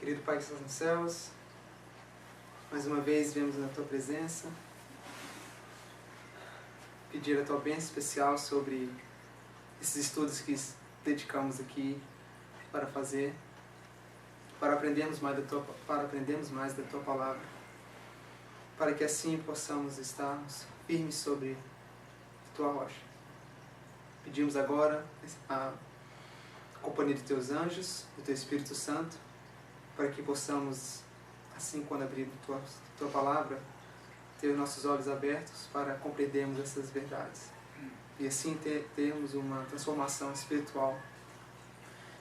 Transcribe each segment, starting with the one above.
Querido Pai que estás nos céus, mais uma vez viemos na Tua presença, pedir a Tua bênção especial sobre esses estudos que dedicamos aqui para fazer, para aprendermos mais da Tua Palavra, para que assim possamos estarmos firmes sobre a Tua rocha. Pedimos agora a companhia de Teus anjos, do Teu Espírito Santo, para que possamos, assim quando abrir Tua Palavra, ter os nossos olhos abertos para compreendermos essas verdades. E assim termos uma transformação espiritual,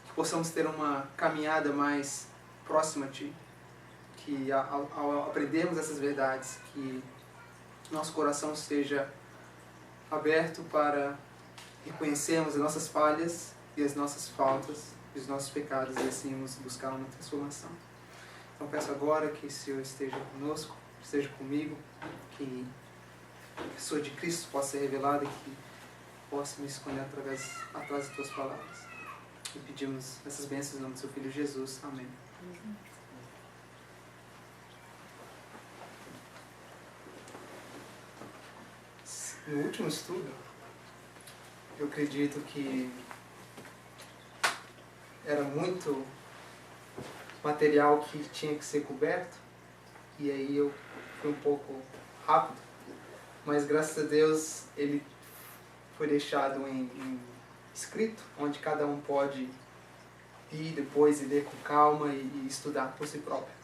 que possamos ter uma caminhada mais próxima a Ti, que ao aprendermos essas verdades, que nosso coração esteja aberto para reconhecermos as nossas falhas e as nossas faltas, os nossos pecados, e assim nos buscar uma transformação. Então peço agora que o Senhor esteja conosco, esteja comigo, que a pessoa de Cristo possa ser revelada e que possa me esconder atrás de Tuas palavras. E pedimos essas bênçãos em nome do Seu Filho Jesus. Amém. No último estudo, eu acredito que era muito material que tinha que ser coberto, e aí eu fui um pouco rápido, mas graças a Deus ele foi deixado em escrito, onde cada um pode ir depois e ler com calma e estudar por si próprio.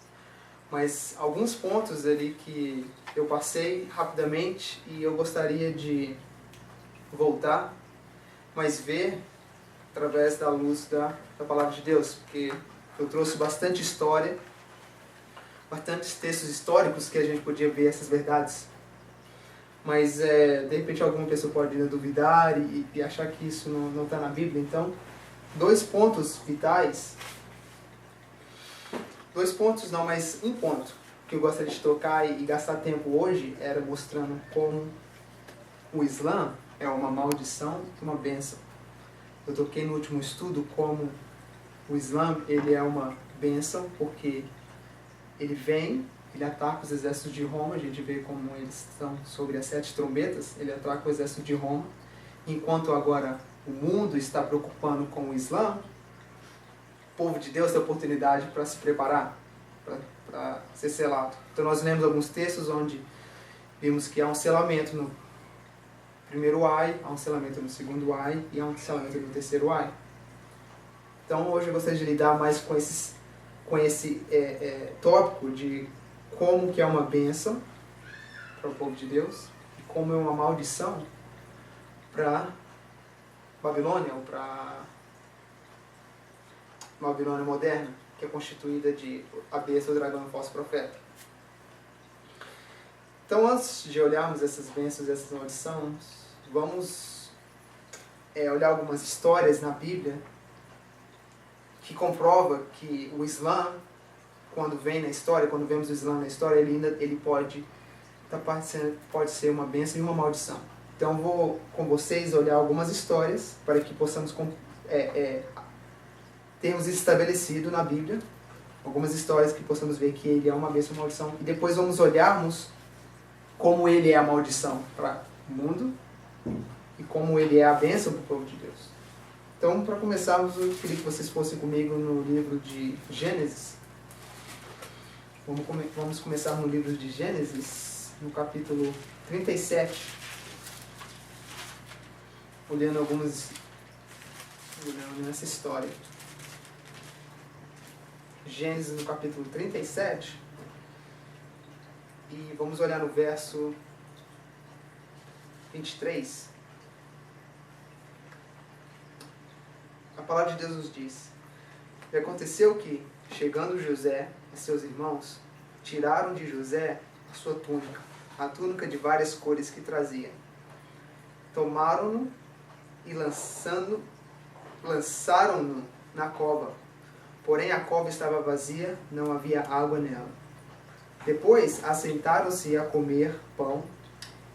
Mas alguns pontos ali que eu passei rapidamente e eu gostaria de voltar, mas ver através da luz da Palavra de Deus, porque eu trouxe bastante história, bastantes textos históricos que a gente podia ver essas verdades. Mas de repente alguma pessoa pode duvidar e achar que isso não está na Bíblia. Então, dois pontos vitais, mas um ponto que eu gostaria de tocar e gastar tempo hoje era mostrando como o Islã é uma maldição e uma bênção. Eu toquei no último estudo como o Islã ele é uma bênção, porque ele ataca os exércitos de Roma. A gente vê como eles estão sobre as 7 trombetas, ele ataca o exército de Roma. Enquanto agora o mundo está preocupando com o Islã, o povo de Deus tem a oportunidade para se preparar, para ser selado. Então nós lemos alguns textos onde vimos que há um selamento no primeiro ai, há um selamento no segundo ai e há um selamento no terceiro ai. Então hoje eu gostaria de lidar mais com esse tópico de como que é uma bênção para o povo de Deus e como é uma maldição para Babilônia, ou para Babilônia moderna, que é constituída de a besta, o dragão e o falso profeta. Então, antes de olharmos essas bênçãos e essas maldições, vamos olhar algumas histórias na Bíblia que comprova que o Islã, quando vemos o Islã na história, ele pode ser uma bênção e uma maldição. Então, vou com vocês olhar algumas histórias para que possamos termos estabelecido na Bíblia algumas histórias que possamos ver que ele é uma bênção e uma maldição, e depois vamos olharmos como ele é a maldição para o mundo e como ele é a bênção para o povo de Deus. Então, para começarmos, eu queria que vocês fossem comigo no livro de Gênesis. Vamos começar no livro de Gênesis, no capítulo 37. Olhando nessa história. Gênesis no capítulo 37. E vamos olhar no verso 23. A palavra de Deus nos diz: E aconteceu que, chegando José e seus irmãos, tiraram de José a sua túnica, a túnica de várias cores que trazia. Tomaram-no e lançaram-no na cova. Porém a cova estava vazia, não havia água nela. Depois assentaram-se a comer pão,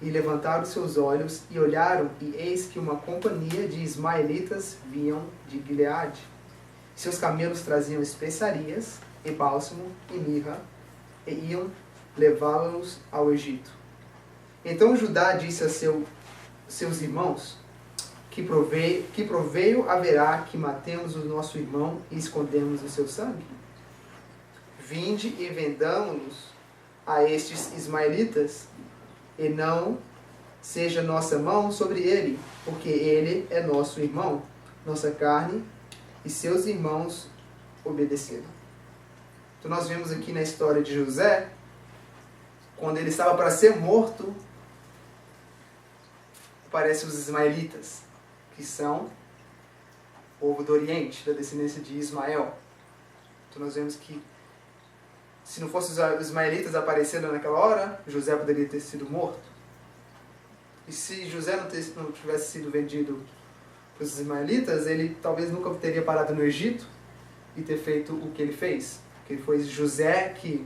e levantaram seus olhos, e olharam, e eis que uma companhia de ismaelitas vinham de Gileade. Seus camelos traziam especiarias, e bálsamo, e mirra, e iam levá-los ao Egito. Então Judá disse a seus irmãos, que proveio haverá que matemos o nosso irmão e escondemos o seu sangue? Vinde e vendamo-nos a estes ismaelitas, e não seja nossa mão sobre ele, porque ele é nosso irmão, nossa carne, e seus irmãos obedeceram. Então nós vemos aqui na história de José, quando ele estava para ser morto, aparecem os ismaelitas, que são o povo do Oriente, da descendência de Ismael. Então nós vemos que se não fossem os ismaelitas aparecendo naquela hora, José poderia ter sido morto. E se José não tivesse sido vendido para os ismaelitas, ele talvez nunca teria parado no Egito e ter feito o que ele fez. Porque foi José que,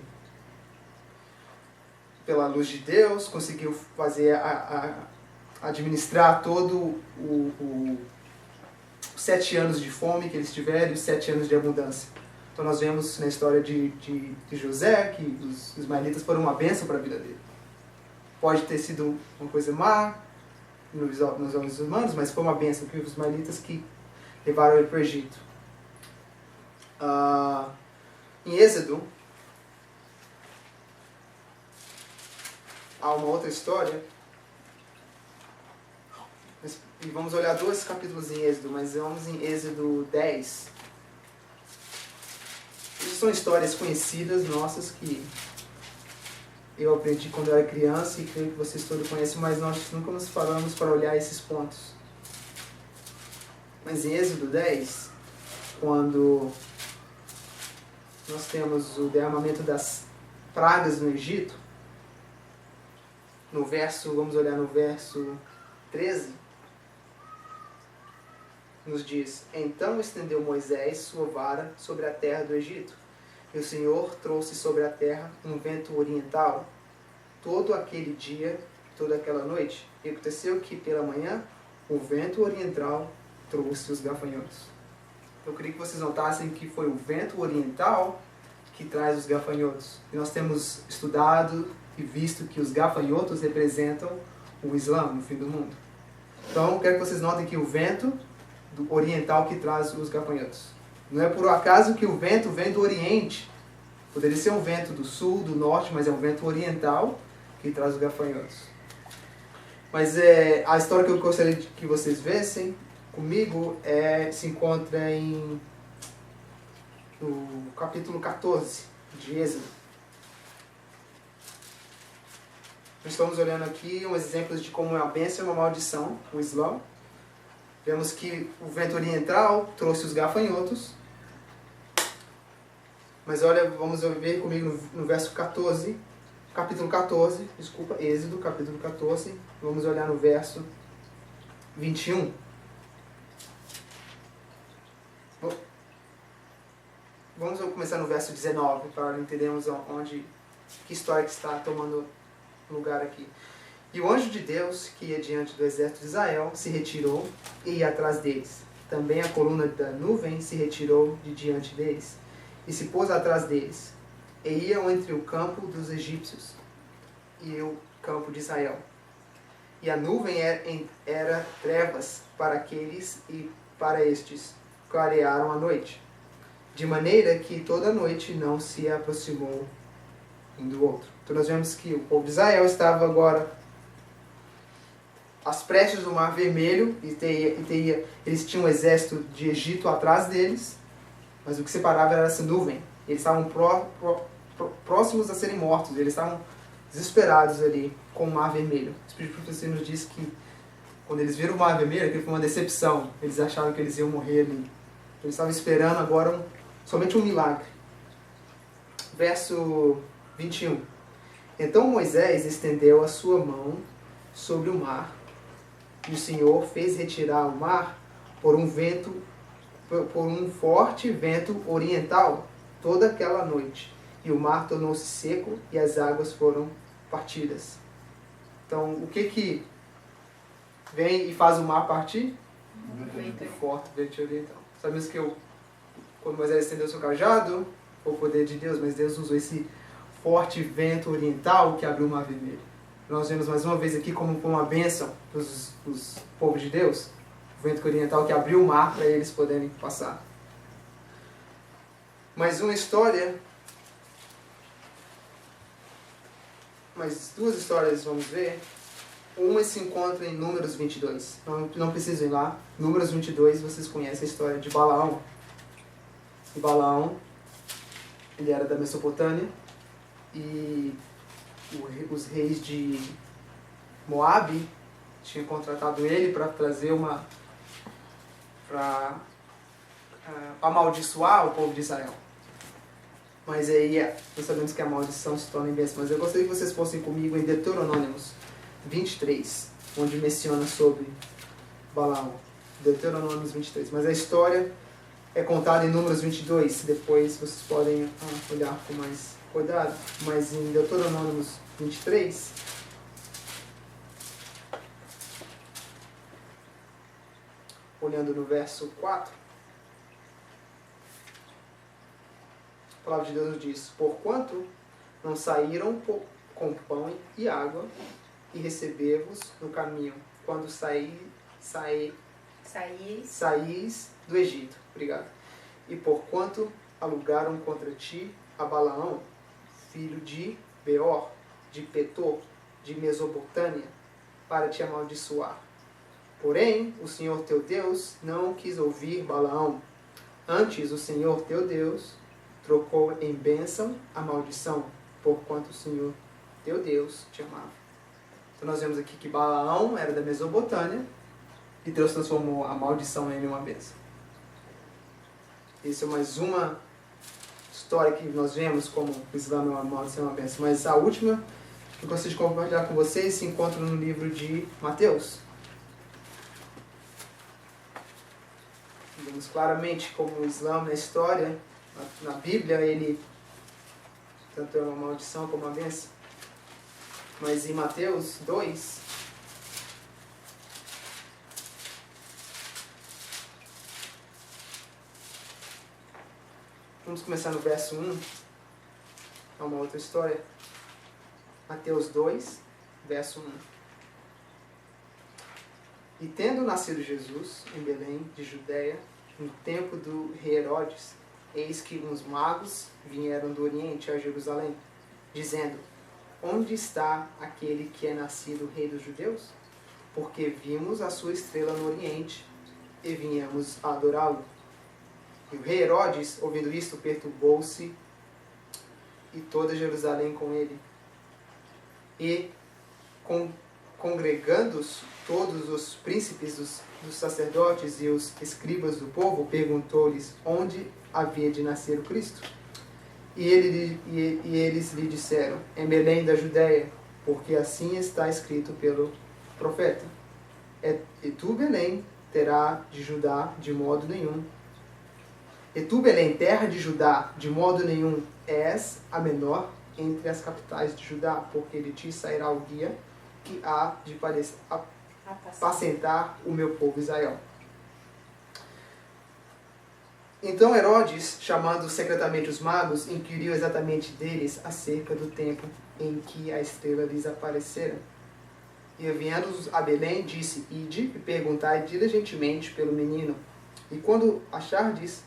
pela luz de Deus, conseguiu fazer administrar todo os 7 anos de fome que eles tiveram e os 7 anos de abundância. Então nós vemos na história de José que os ismaelitas foram uma bênção para a vida dele. Pode ter sido uma coisa má nos olhos humanos, mas foi uma bênção, que os ismaelitas que levaram ele para o Egito. Em Êxodo, há uma outra história, e vamos olhar 2 capítulos em Êxodo, mas vamos em Êxodo 10. Essas são histórias conhecidas nossas que eu aprendi quando eu era criança e creio que vocês todos conhecem, mas nós nunca nos falamos para olhar esses pontos. Mas em Êxodo 10, quando nós temos o derramamento das pragas no Egito, vamos olhar no verso 13, nos diz: Então estendeu Moisés sua vara sobre a terra do Egito, e o Senhor trouxe sobre a terra um vento oriental todo aquele dia, toda aquela noite. E aconteceu que pela manhã o vento oriental trouxe os gafanhotos. Eu queria que vocês notassem que foi o vento oriental que traz os gafanhotos. E nós temos estudado e visto que os gafanhotos representam o Islã, no fim do mundo. Então eu quero que vocês notem que o vento oriental que traz os gafanhotos. Não é por acaso que o vento vem do Oriente. Poderia ser um vento do sul, do norte, mas é um vento oriental que traz os gafanhotos. Mas a história que eu gostaria que vocês vissem comigo se encontra no capítulo 14 de Êxodo. Nós estamos olhando aqui uns exemplos de como é uma bênção e uma maldição, o Islã. Vemos que o vento oriental trouxe os gafanhotos. Mas olha, vamos ver comigo no verso 14, Êxodo, capítulo 14. Vamos olhar no verso 21. Vamos começar no verso 19, para entendermos que história que está tomando lugar aqui. E o anjo de Deus, que ia diante do exército de Israel, se retirou e ia atrás deles. Também a coluna da nuvem se retirou de diante deles, e se pôs atrás deles. E iam entre o campo dos egípcios e o campo de Israel. E a nuvem era trevas para aqueles e para estes, clarearam a noite. De maneira que toda a noite não se aproximou um do outro. Então nós vemos que o povo de Israel estava agora às prestes do Mar Vermelho, eles tinham um exército de Egito atrás deles, mas o que separava era essa nuvem. Eles estavam próximos a serem mortos, eles estavam desesperados ali com o Mar Vermelho. O Espírito de Profecia nos diz que quando eles viram o Mar Vermelho, aquilo foi uma decepção, eles acharam que eles iam morrer ali. Eles estavam esperando agora somente um milagre. Verso 21. Então Moisés estendeu a sua mão sobre o mar, e o Senhor fez retirar o mar por um forte vento oriental toda aquela noite, e o mar tornou-se seco e as águas foram partidas. Então, o que vem e faz o mar partir? Um forte vento oriental. Sabemos que quando Moisés estendeu seu cajado, o poder de Deus, mas Deus usou esse forte vento oriental que abriu o Mar Vermelho. Nós vemos mais uma vez aqui como uma bênção para os povos de Deus, o vento oriental que abriu o mar para eles poderem passar. Mais uma história, mais duas histórias vamos ver. Uma se encontra em Números 22, não precisam ir lá. Números 22, vocês conhecem a história de Balaão. E Balaão, ele era da Mesopotâmia, e os reis de Moabe tinham contratado ele para trazer para amaldiçoar o povo de Israel. Mas aí nós sabemos que a maldição se torna em bênção. Mas eu gostaria que vocês fossem comigo em Deuteronômios 23, onde menciona sobre Balaão. Deuteronômios 23. Mas a história é contada em Números 22. Depois vocês podem olhar com mais cuidado. Mas em Deuteronômios 23, olhando no verso 4, a palavra de Deus nos diz: porquanto não saíram com pão e água e receber-vos no caminho, quando saís do Egito. Obrigado. E porquanto alugaram contra ti a Balaão, filho de Beor, de Petor, de Mesopotâmia, para te amaldiçoar. Porém, o Senhor teu Deus não quis ouvir Balaão. Antes, o Senhor teu Deus trocou em bênção a maldição, porquanto o Senhor teu Deus te amava. Então nós vemos aqui que Balaão era da Mesopotâmia e Deus transformou a maldição em uma bênção. Essa é mais uma história que nós vemos como o Islã é uma maldição e uma bênção. Mas a última que eu gostaria de compartilhar com vocês se encontra no livro de Mateus. Vemos claramente como o Islã na história, na Bíblia, ele tanto é uma maldição como uma bênção. Mas em Mateus 2, vamos começar no verso 1, é uma outra história. Mateus 2, verso 1. E tendo nascido Jesus em Belém de Judeia, no tempo do rei Herodes, eis que uns magos vieram do Oriente a Jerusalém, dizendo: onde está aquele que é nascido rei dos judeus? Porque vimos a sua estrela no Oriente e viemos a adorá-lo. E o rei Herodes, ouvindo isto, perturbou-se, e toda Jerusalém com ele. E congregando-se todos os príncipes dos sacerdotes e os escribas do povo, perguntou-lhes onde havia de nascer o Cristo. E eles lhe disseram: em Belém da Judéia, porque assim está escrito pelo profeta: e tu, Belém, terá de Judá de modo nenhum. E tu, Belém, terra de Judá, de modo nenhum és a menor entre as capitais de Judá, porque de ti sairá o guia que há de apacentar o meu povo Israel. Então Herodes, chamando secretamente os magos, inquiriu exatamente deles acerca do tempo em que a estrela lhes aparecera. E enviando-os a Belém, disse: ide e perguntai diligentemente pelo menino. E quando achardes,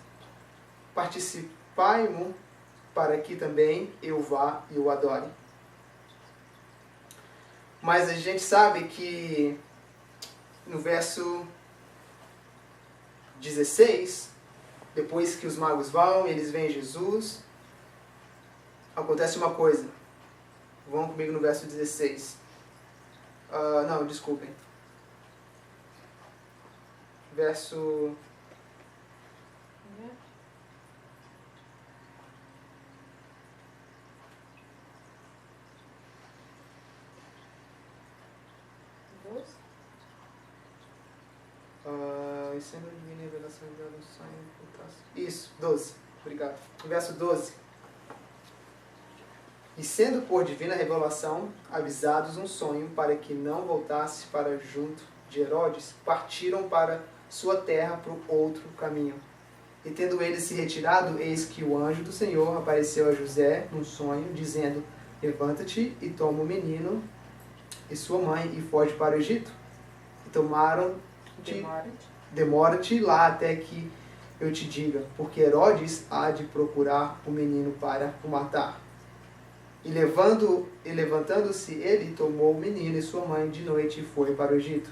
participai-mo, para que também eu vá e o adore. Mas a gente sabe que no verso 16, depois que os magos vão, eles veem Jesus, acontece uma coisa. Vão comigo no verso 16. Não, desculpem. Verso... sendo divina revelação de um sonho. Isso, 12. Obrigado. Verso 12. E sendo por divina revelação avisados um sonho para que não voltasse para junto de Herodes, partiram para sua terra por outro caminho. E tendo ele se retirado, eis que o anjo do Senhor apareceu a José num sonho, dizendo: levanta-te e toma o menino e sua mãe e foge para o Egito. E tomaram-te, demora-te lá até que eu te diga, porque Herodes há de procurar o menino para o matar. E levantando-se ele, tomou o menino e sua mãe de noite e foi para o Egito.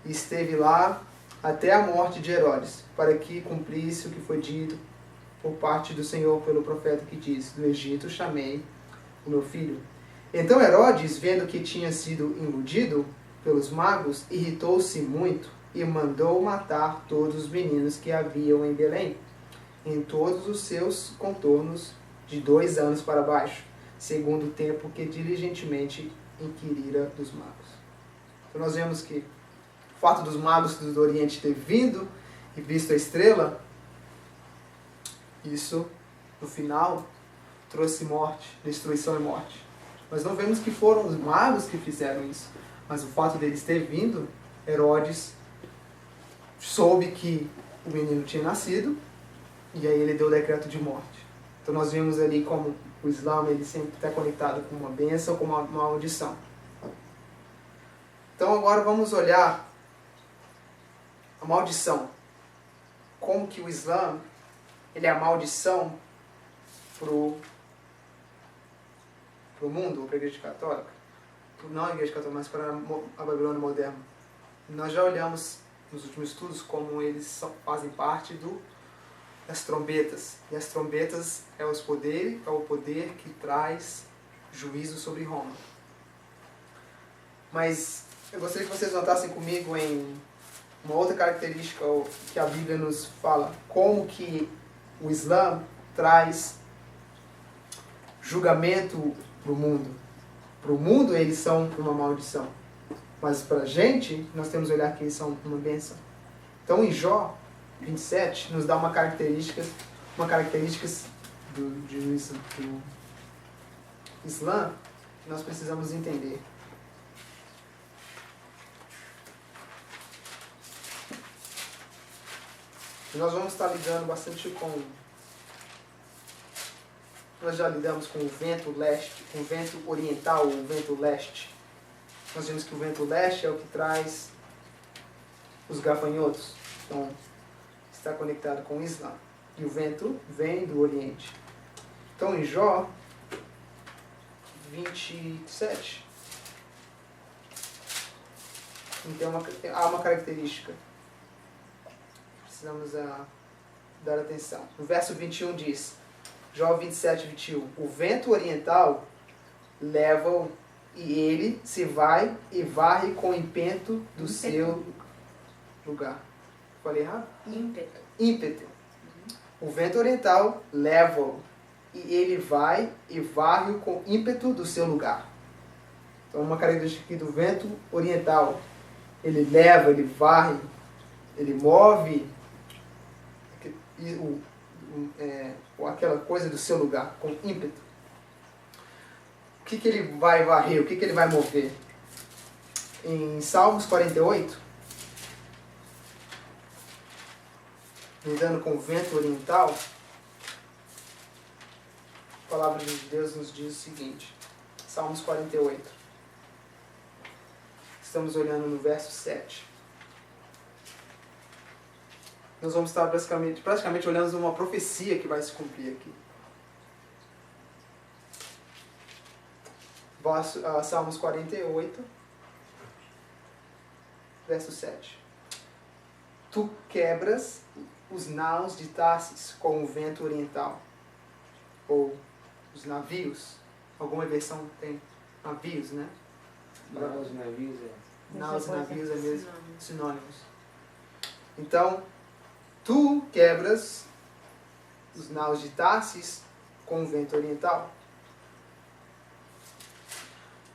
E esteve lá até a morte de Herodes, para que cumprisse o que foi dito por parte do Senhor pelo profeta que diz: do Egito chamei o meu filho. Então Herodes, vendo que tinha sido iludido pelos magos, irritou-se muito e mandou matar todos os meninos que haviam em Belém, em todos os seus contornos, de 2 anos para baixo, segundo o tempo que diligentemente inquirira dos magos. Então nós vemos que o fato dos magos do Oriente ter vindo e visto a estrela, isso, no final, trouxe morte, destruição e morte. Nós não vemos que foram os magos que fizeram isso, mas o fato deles ter vindo, Herodes soube que o menino tinha nascido, e aí ele deu o decreto de morte. Então nós vemos ali como o Islã ele sempre está conectado com uma bênção, com uma maldição. Então agora vamos olhar a maldição. Como que o Islã ele é a maldição para o mundo, ou para a Igreja Católica. Não a Igreja Católica, mas para a Babilônia moderna. Nós já olhamos nos últimos estudos como eles fazem parte das trombetas. E as trombetas é o poder que traz juízo sobre Roma. Mas eu gostaria que vocês notassem comigo em uma outra característica que a Bíblia nos fala, como que o Islã traz julgamento para o mundo. Para o mundo eles são uma maldição, mas para a gente nós temos que olhar que eles são uma bênção. Então em Jó 27 nos dá uma característica do Islã que nós precisamos entender. E nós vamos estar lidando bastante com... Nós já lidamos com o vento leste, com o vento oriental, o vento leste. Nós vimos que o vento leste é o que traz os gafanhotos. Então, está conectado com o Islã. E o vento vem do Oriente. Então, em Jó 27, então, há uma característica. Precisamos dar atenção. No verso 21 diz, Jó 27, 21, o vento oriental leva-o e ele se vai e varre com ímpeto do seu lugar. Falei errado? Ímpeto. O vento oriental leva-o e ele vai e varre com ímpeto do seu lugar. Então, uma característica aqui do vento oriental. Ele leva, ele varre, ele move aquela coisa do seu lugar, com ímpeto. O que ele vai varrer? O que ele vai mover? Em Salmos 48, lidando com o vento oriental, a palavra de Deus nos diz o seguinte, Salmos 48. Estamos olhando no verso 7. Nós vamos estar praticamente olhando uma profecia que vai se cumprir aqui. Salmos 48, verso 7. Tu quebras os naus de Tarsis com o vento oriental. Ou os navios. Alguma versão tem navios, né? Naus e navios Naus e navios é mesmo sinônimos. Então, tu quebras os naus de Tarsis com o vento oriental.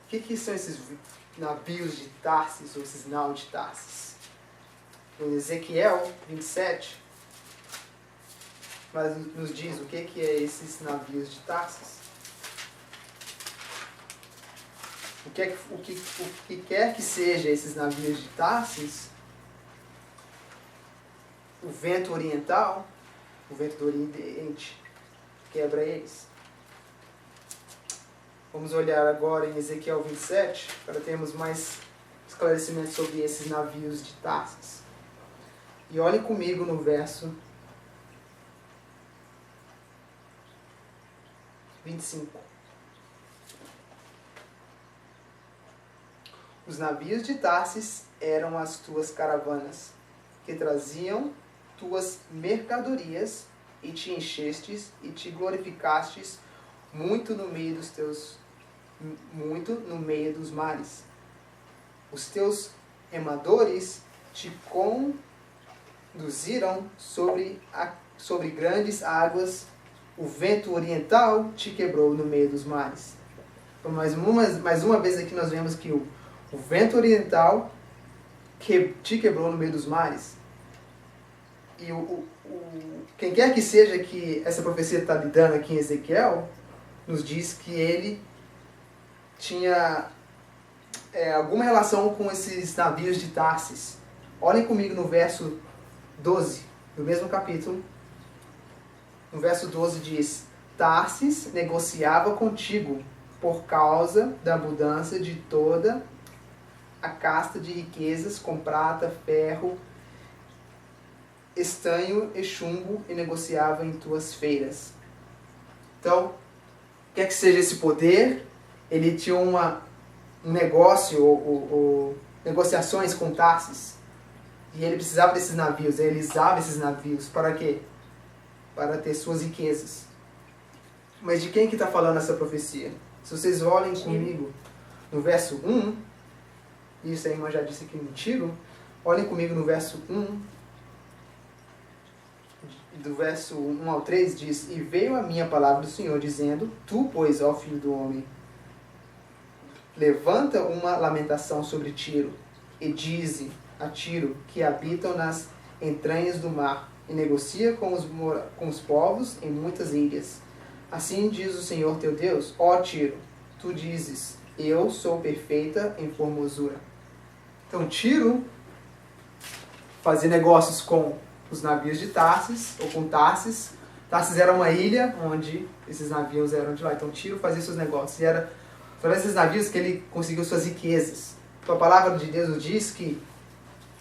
O que são esses navios de Tarsis, ou esses naus de Tarsis? Em Ezequiel 27, mas nos diz o que é esses navios de Tarsis. O que quer que seja esses navios de Tarsis, o vento oriental o vento do Oriente quebra eles. Vamos olhar agora em Ezequiel 27, para termos mais esclarecimento sobre esses navios de Tarsis. E olhem comigo no verso 25. Os navios de Tarsis eram as tuas caravanas, que traziam tuas mercadorias, e te enchestes e te glorificastes muito no meio dos mares. Os teus remadores te conduziram sobre grandes águas. O vento oriental te quebrou no meio dos mares. Então, mais uma vez aqui nós vemos que o vento oriental te quebrou no meio dos mares. E quem quer que seja que essa profecia está lidando aqui em Ezequiel, nos diz que ele tinha alguma relação com esses navios de Tarsis. Olhem comigo no verso 12, do mesmo capítulo. No verso 12 diz: Tarsis negociava contigo por causa da abundância de toda a casta de riquezas, com prata, ferro, estanho e chumbo, e negociava em tuas feiras. Então, quer que seja esse poder, ele tinha um negócio, ou negociações com Tarsis, e ele precisava desses navios, ele usava esses navios, para quê? Para ter suas riquezas. Mas de quem que está falando essa profecia? Se vocês olhem comigo no verso 1, isso a irmã já disse que não tiro, olhem comigo no verso 1, do verso 1 ao 3 diz: E veio a minha palavra do Senhor, dizendo: Tu, pois, ó filho do homem, levanta uma lamentação sobre Tiro, e dize a Tiro, que habitam nas entranhas do mar, e negocia com os povos em muitas ilhas. Assim diz o Senhor teu Deus: Ó Tiro, tu dizes: Eu sou perfeita em formosura. Então Tiro fazia negócios com os navios de Tarsis, ou com Tarsis. Tarsis era uma ilha onde esses navios eram de lá. Então Tiro fazia seus negócios. E era através desses navios que ele conseguiu suas riquezas. Então a palavra de Deus nos diz que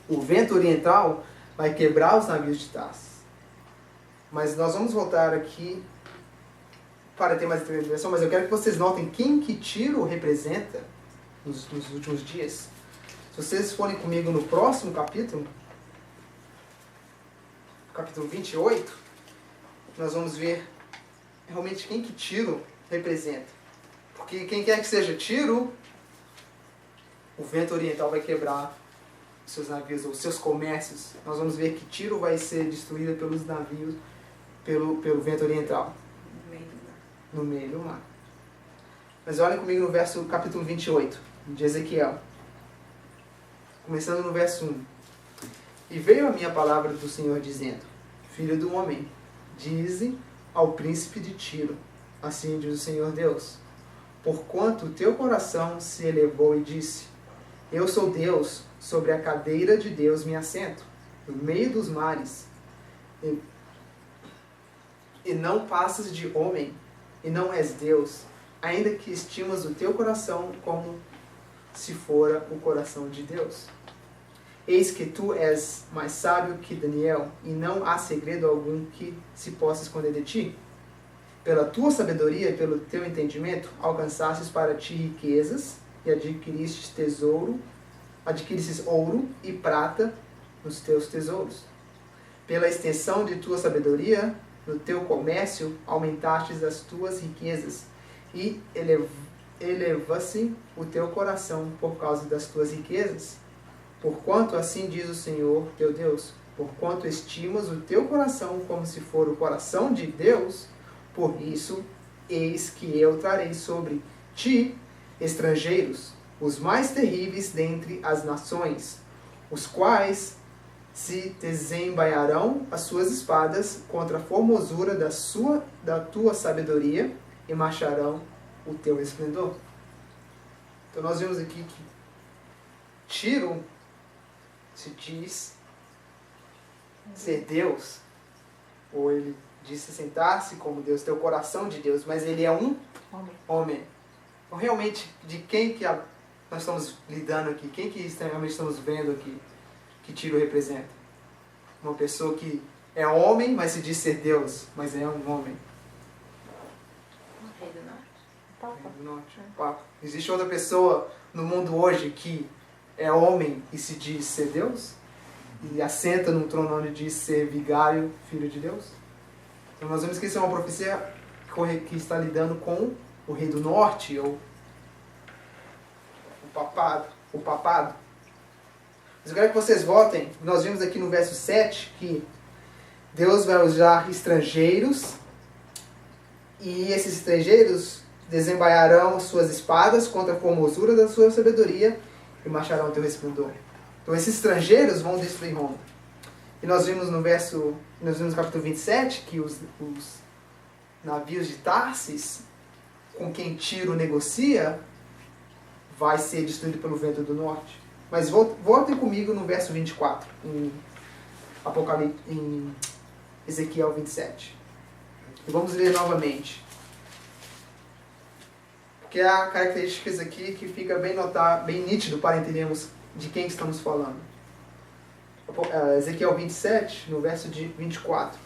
o vento oriental vai quebrar os navios de Tarsis. Mas nós vamos voltar aqui para ter mais intervenção, mas eu quero que vocês notem quem que Tiro representa nos últimos dias. Se vocês forem comigo no próximo capítulo, capítulo 28, nós vamos ver realmente quem que Tiro representa. Porque quem quer que seja Tiro, o vento oriental vai quebrar os seus navios, os seus comércios. Nós vamos ver que Tiro vai ser destruída pelos navios, pelo vento oriental. No meio do mar. Mas olhem comigo no capítulo 28, de Ezequiel. Começando no verso 1. E veio a minha palavra do Senhor dizendo: Filho do homem, dize ao príncipe de Tiro, assim diz o Senhor Deus: Porquanto o teu coração se elevou e disse: Eu sou Deus, sobre a cadeira de Deus me assento, no meio dos mares, e não passas de homem, e não és Deus, ainda que estimas o teu coração como se fora o coração de Deus. Eis que tu és mais sábio que Daniel, e não há segredo algum que se possa esconder de ti. Pela tua sabedoria e pelo teu entendimento, alcançastes para ti riquezas, e adquiristes ouro e prata nos teus tesouros. Pela extensão de tua sabedoria, no teu comércio, aumentastes as tuas riquezas, e eleva-se o teu coração por causa das tuas riquezas. Porquanto assim diz o Senhor teu Deus: Porquanto estimas o teu coração como se for o coração de Deus, por isso, eis que eu trarei sobre ti estrangeiros, os mais terríveis dentre as nações, os quais se desembainharão as suas espadas contra a formosura da tua sabedoria, e marcharão o teu esplendor. Então nós vemos aqui que Tiro se diz ser Deus, ou ele disse sentar-se como Deus, ter o coração de Deus, mas ele é um homem. Então, realmente, de quem que nós estamos lidando aqui? Quem que realmente estamos vendo aqui que Tiro representa? Uma pessoa que é homem, mas se diz ser Deus, mas é um homem. O rei do norte. Rei do norte, Papa. Existe outra pessoa no mundo hoje que é homem e se diz ser Deus? E assenta num trono onde diz ser vigário, filho de Deus? Então nós vemos que isso é uma profecia que está lidando com o rei do norte, ou o papado. Mas eu quero que vocês voltem. Nós vimos aqui no verso 7 que Deus vai usar estrangeiros, e esses estrangeiros desembainharão suas espadas contra a formosura da sua sabedoria e marcharão o teu resplendor. Então esses estrangeiros vão destruir Roma. E nós vimos no capítulo 27 que os navios de Tarsis, com quem Tiro negocia, vai ser destruído pelo vento do norte. Mas voltem comigo no verso 24, em Ezequiel 27. E vamos ler novamente. Porque há características aqui que fica bem nítido para entendermos de quem estamos falando. Ezequiel 27, no verso de 24.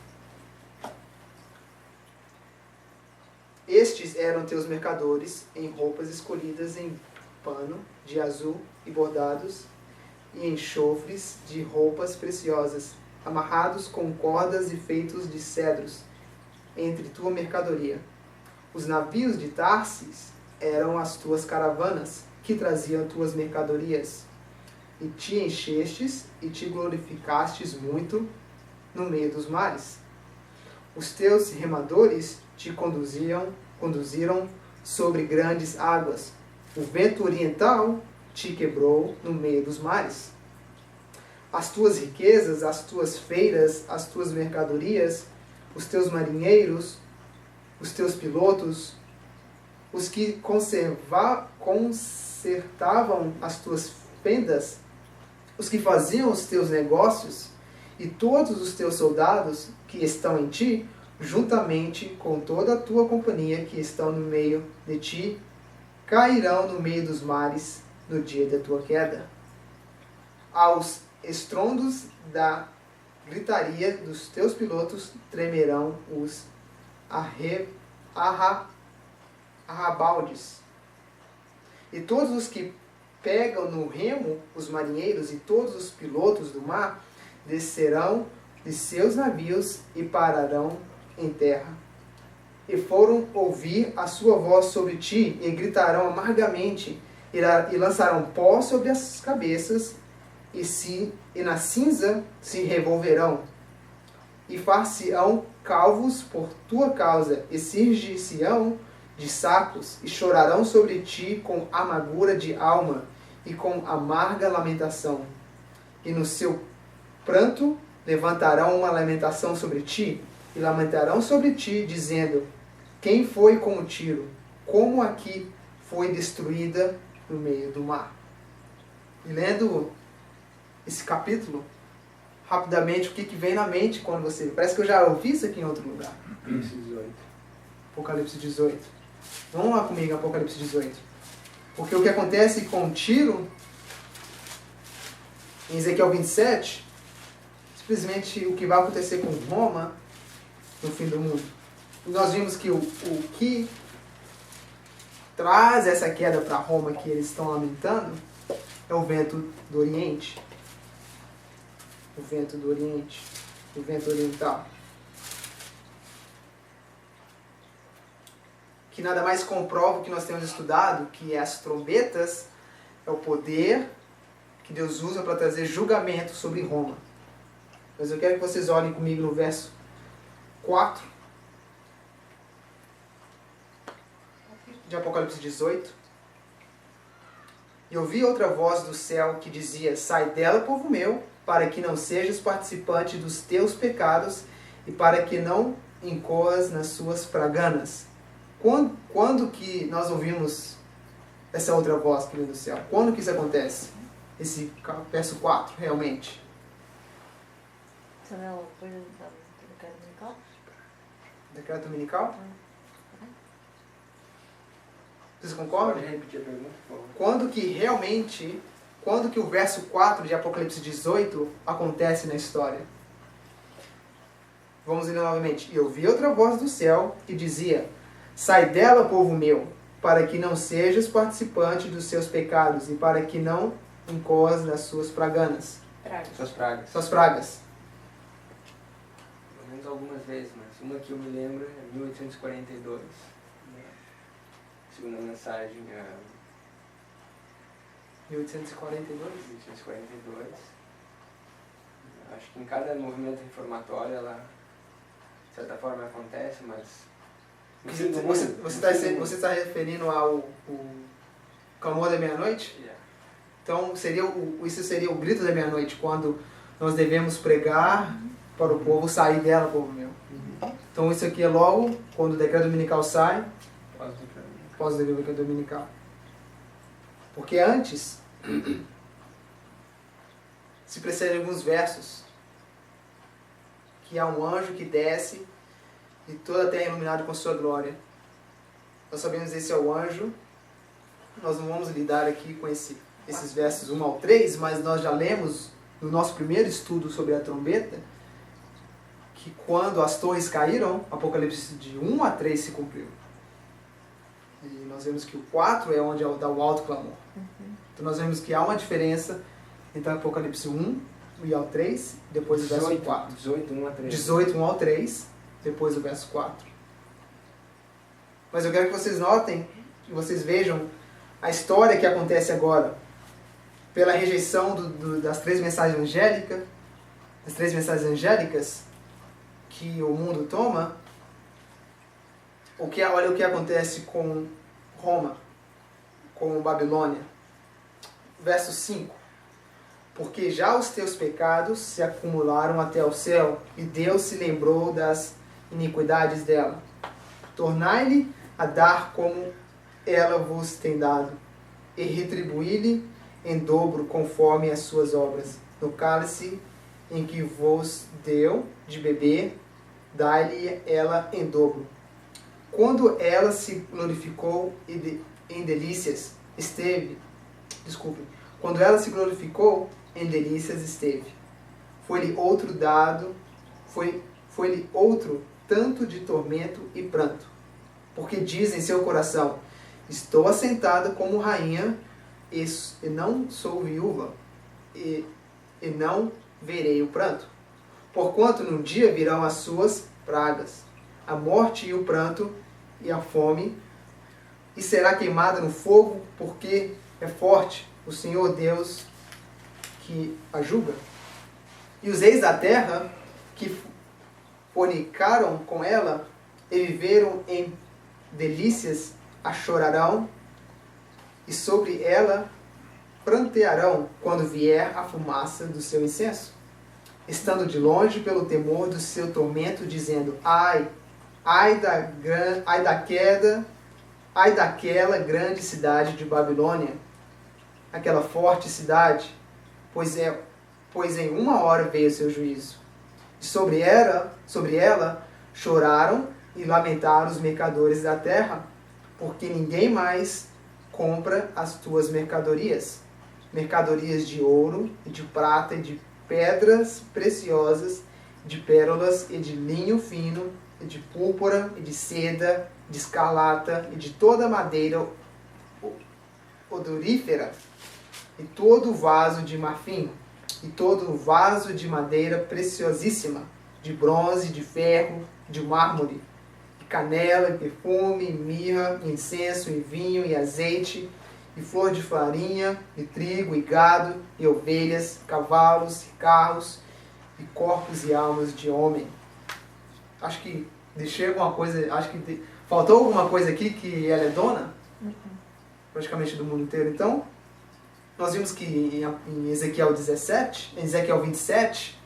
Estes eram teus mercadores em roupas escolhidas em pano de azul e bordados, e enxofres de roupas preciosas, amarrados com cordas e feitos de cedros, entre tua mercadoria. Os navios de Tarsis eram as tuas caravanas, que traziam tuas mercadorias. E te enchestes e te glorificastes muito no meio dos mares. Os teus remadores te conduziram sobre grandes águas. O vento oriental te quebrou no meio dos mares. As tuas riquezas, as tuas feiras, as tuas mercadorias, os teus marinheiros, os teus pilotos, os que consertavam as tuas fendas, os que faziam os teus negócios, e todos os teus soldados que estão em ti, juntamente com toda a tua companhia que estão no meio de ti, cairão no meio dos mares no dia da tua queda. Aos estrondos da gritaria dos teus pilotos tremerão os arrabaldes. E todos os que pegam no remo, os marinheiros e todos os pilotos do mar, descerão de seus navios e pararão em terra. E foram ouvir a sua voz sobre ti, e gritarão amargamente, e lançarão pó sobre as cabeças, e na cinza se revolverão, e far-se-ão calvos por tua causa, e cingir-se-ão de sacos, e chorarão sobre ti com amargura de alma, e com amarga lamentação. E no seu pranto levantarão uma lamentação sobre ti, e lamentarão sobre ti, dizendo: quem foi como Tiro? Como aqui foi destruída no meio do mar? E lendo esse capítulo, rapidamente, o que vem na mente quando você... Parece que eu já ouvi isso aqui em outro lugar. Apocalipse 18. Vamos lá comigo, Apocalipse 18. Porque o que acontece com Tiro, em Ezequiel 27, simplesmente o que vai acontecer com Roma no fim do mundo. E nós vimos que o que traz essa queda para Roma que eles estão lamentando é o vento do Oriente. O vento do Oriente. O vento oriental. Que nada mais comprova o que nós temos estudado, que as trombetas é o poder que Deus usa para trazer julgamento sobre Roma. Mas eu quero que vocês olhem comigo no verso 4 de Apocalipse 18. E ouvi outra voz do céu que dizia: sai dela, povo meu, para que não sejas participante dos teus pecados e para que não incorras nas suas praganas. Quando que nós ouvimos essa outra voz que vem do céu? Quando que isso acontece? Esse verso 4, realmente. Isso não é uma coisa do cara. Decreto dominical? Vocês concordam? Pode repetir a pergunta, por favor? Quando que o verso 4 de Apocalipse 18 acontece na história? Vamos ler novamente. E eu vi outra voz do céu que dizia: sai dela, povo meu, para que não sejas participante dos seus pecados e para que não incorras das suas praganas. Suas pragas. Pelo menos algumas vezes, mas uma que eu me lembro é 1842. Né? Segunda mensagem, 1842? 1842. Acho que em cada movimento reformatório ela, de certa forma, acontece, mas... Você está referindo ao clamor da meia-noite? Yeah. Então, isso seria o grito da meia-noite, quando nós devemos pregar para o povo sair dela, povo meu. Então, isso aqui é logo quando o decreto dominical sai, após o decreto dominical. Porque antes, se precedem alguns versos, que há um anjo que desce e toda a terra é iluminada com sua glória. Nós sabemos que esse é o anjo. Nós não vamos lidar aqui com esses versos 1 ao 3, mas nós já lemos no nosso primeiro estudo sobre a trombeta que quando as torres caíram, Apocalipse de 1 a 3 se cumpriu. E nós vemos que o 4 é onde dá o alto clamor. Então nós vemos que há uma diferença entre Apocalipse 1 e ao 3, depois do verso 4. 18, 1 a 3. 18, 1 ao 3, depois do verso 4. Mas eu quero que vocês notem, que vocês vejam a história que acontece agora. Pela rejeição das três mensagens angélicas, as três mensagens angélicas que o mundo toma, olha o que acontece com Roma, com Babilônia. Verso 5. Porque já os teus pecados se acumularam até o céu, e Deus se lembrou das iniquidades dela. Tornai-lhe a dar como ela vos tem dado, e retribuí-lhe em dobro conforme as suas obras. No cálice em que vos deu de beber, dai-lhe ela em dobro. Quando ela se glorificou em delícias, quando ela se glorificou em delícias esteve. Foi-lhe outro dado, foi-lhe outro tanto de tormento e pranto. Porque diz em seu coração: estou assentada como rainha, e não sou viúva, e não verei o pranto. Porquanto num dia virão as suas pragas, a morte e o pranto e a fome, e será queimada no fogo, porque é forte o Senhor Deus que a julga. E os reis da terra que fornicaram com ela e viveram em delícias a chorarão, e sobre ela prantearão quando vier a fumaça do seu incenso, estando de longe pelo temor do seu tormento, dizendo: ai daquela grande cidade de Babilônia, aquela forte cidade, pois em uma hora veio o seu juízo. E sobre ela choraram e lamentaram os mercadores da terra, porque ninguém mais compra as tuas mercadorias, mercadorias de ouro e de prata e de pedras preciosas, de pérolas e de linho fino, e de púrpura e de seda, de escarlata e de toda madeira odorífera, e todo vaso de marfim, e todo vaso de madeira preciosíssima, de bronze, de ferro, de mármore, e canela, e perfume, e mirra, e incenso, e vinho, e azeite, e flor de farinha, e trigo, e gado, e ovelhas, cavalos, e carros, e corpos e almas de homem. Acho que deixei alguma coisa, faltou alguma coisa aqui que ela é dona, praticamente do mundo inteiro. Então, nós vimos que em Ezequiel 17, em Ezequiel 27,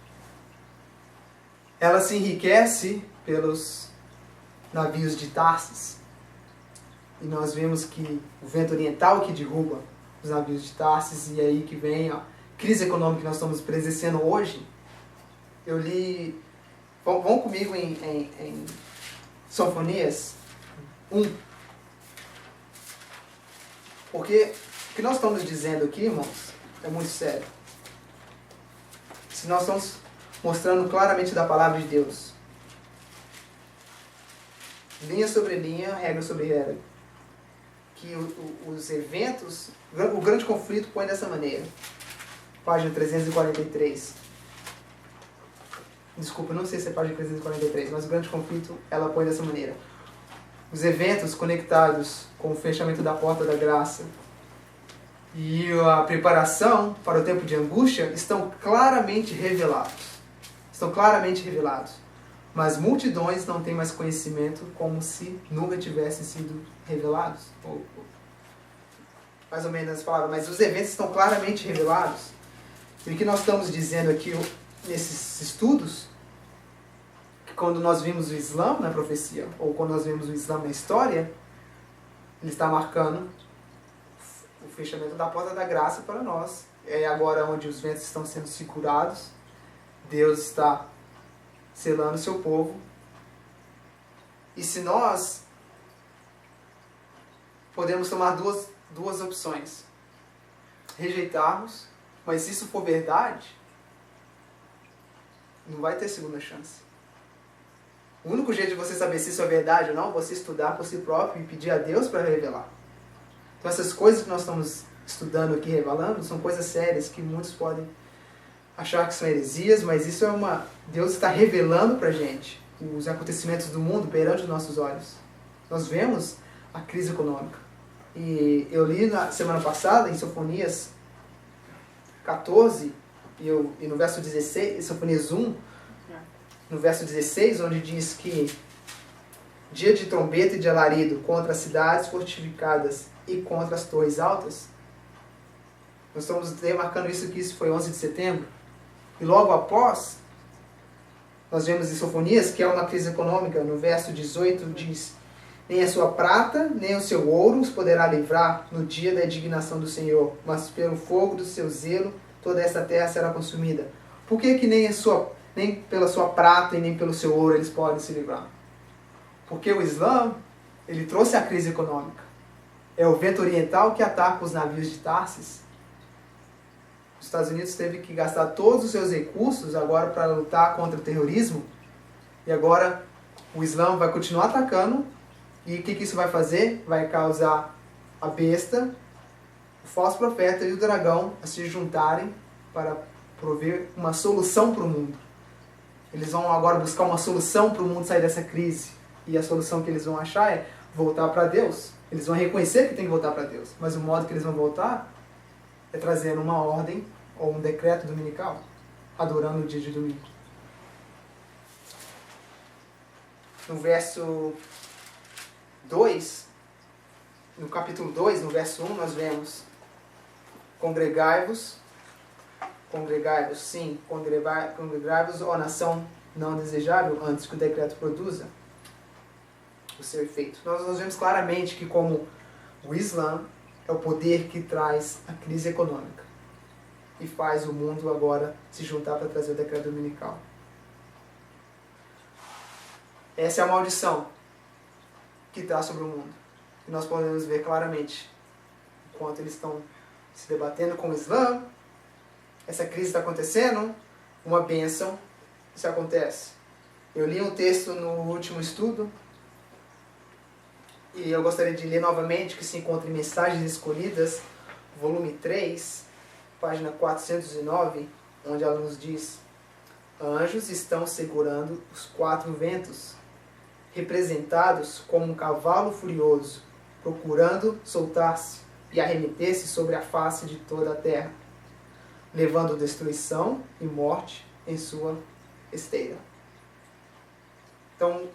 ela se enriquece pelos navios de Tarsis. E nós vemos que o vento oriental que derruba os navios de Tarsis, e aí que vem a crise econômica que nós estamos presenciando hoje. Eu li, vão comigo em Sofonias 1. Porque o que nós estamos dizendo aqui, irmãos, é muito sério. Se nós estamos mostrando claramente da palavra de Deus, linha sobre linha, regra sobre regra, que os eventos, o grande conflito põe dessa maneira. Página 343. Desculpa, não sei se é página 343, mas o grande conflito ela põe dessa maneira. Os eventos conectados com o fechamento da porta da graça e a preparação para o tempo de angústia estão claramente revelados. Estão claramente revelados. Mas multidões não têm mais conhecimento como se nunca tivessem sido revelados. Mais ou menos as palavras. Mas os eventos estão claramente revelados. E o que nós estamos dizendo aqui nesses estudos, que quando nós vimos o Islã na profecia, ou quando nós vimos o Islã na história, ele está marcando o fechamento da porta da graça para nós. É agora onde os ventos estão sendo segurados. Deus está selando o seu povo. E se nós podemos tomar duas opções. Rejeitarmos, mas se isso for verdade, não vai ter segunda chance. O único jeito de você saber se isso é verdade ou não é você estudar por si próprio e pedir a Deus para revelar. Então essas coisas que nós estamos estudando aqui, revelando, são coisas sérias que muitos podem achar que são heresias, mas isso é Deus está revelando para a gente os acontecimentos do mundo perante os nossos olhos. Nós vemos a crise econômica. E eu li na semana passada, em Sofonias 14, e no verso 16, Sofonias 1, no verso 16, onde diz que dia de trombeta e de alarido contra as cidades fortificadas e contra as torres altas. Nós estamos demarcando isso que isso foi 11 de setembro. E logo após, nós vemos em Sofonias que é uma crise econômica. No verso 18 diz: nem a sua prata, nem o seu ouro os poderá livrar no dia da indignação do Senhor, mas pelo fogo do seu zelo toda esta terra será consumida. Por que que nem pela sua prata e nem pelo seu ouro eles podem se livrar? Porque o Islã, ele trouxe a crise econômica. É o vento oriental que ataca os navios de Tarsis. Os Estados Unidos teve que gastar todos os seus recursos agora para lutar contra o terrorismo. E agora o Islã vai continuar atacando. E o que isso vai fazer? Vai causar a besta, o falso profeta e o dragão a se juntarem para prover uma solução para o mundo. Eles vão agora buscar uma solução para o mundo sair dessa crise. E a solução que eles vão achar é voltar para Deus. Eles vão reconhecer que tem que voltar para Deus. Mas o modo que eles vão voltar é trazendo uma ordem ou um decreto dominical, adorando o dia de domingo. No verso 2, no capítulo 2, no verso 1, nós vemos: congregai-vos, sim, congregai-vos, ó nação não desejável, antes que o decreto produza o seu efeito. Nós vemos claramente que como o Islã é o poder que traz a crise econômica e faz o mundo agora se juntar para trazer o decreto dominical. Essa é a maldição que está sobre o mundo. E nós podemos ver claramente enquanto eles estão se debatendo com o Islã, essa crise está acontecendo, uma bênção, isso acontece. Eu li um texto no último estudo, e eu gostaria de ler novamente, que se encontra em Mensagens Escolhidas, volume 3, página 409, onde ela nos diz: anjos estão segurando os 4 ventos, representados como um cavalo furioso, procurando soltar-se e arremeter-se sobre a face de toda a terra, levando destruição e morte em sua esteira. Então,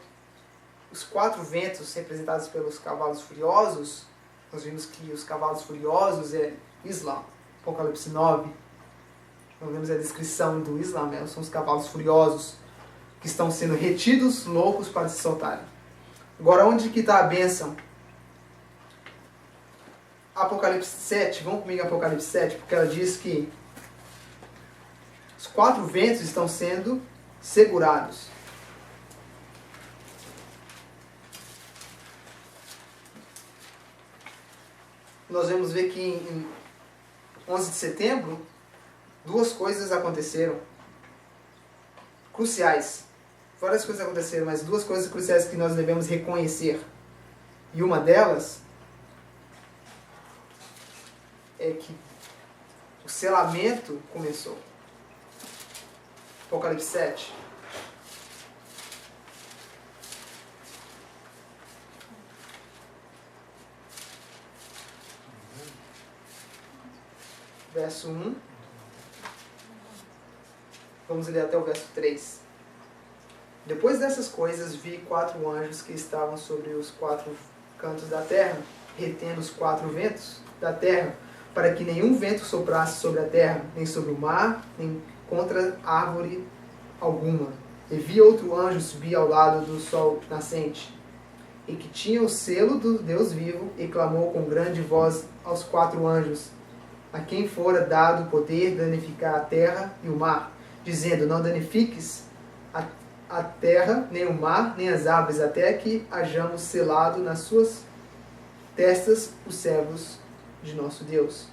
os 4 ventos representados pelos cavalos furiosos, nós vimos que os cavalos furiosos é Islã. Apocalipse 9, nós vemos a descrição do Islã, né? São os cavalos furiosos que estão sendo retidos, loucos para se soltarem. Agora, onde que está a bênção? Apocalipse 7, vamos comigo em Apocalipse 7, porque ela diz que os 4 ventos estão sendo segurados. nós vamos ver que em 11 de setembro, duas coisas aconteceram. Cruciais. Várias coisas aconteceram, mas duas coisas cruciais que nós devemos reconhecer. E uma delas é que o selamento começou. Apocalipse 7. Verso 1. Vamos ler até o verso 3. Depois dessas coisas, vi 4 anjos que estavam sobre os 4 cantos da terra, retendo os 4 ventos da terra, para que nenhum vento soprasse sobre a terra, nem sobre o mar, nem contra árvore alguma. E vi outro anjo subir ao lado do sol nascente, e que tinha o selo do Deus vivo, e clamou com grande voz aos 4 anjos, a quem fora dado o poder de danificar a terra e o mar, dizendo: não danifiques a terra, nem o mar, nem as árvores, até que hajamos selado nas suas testas os servos de nosso Deus.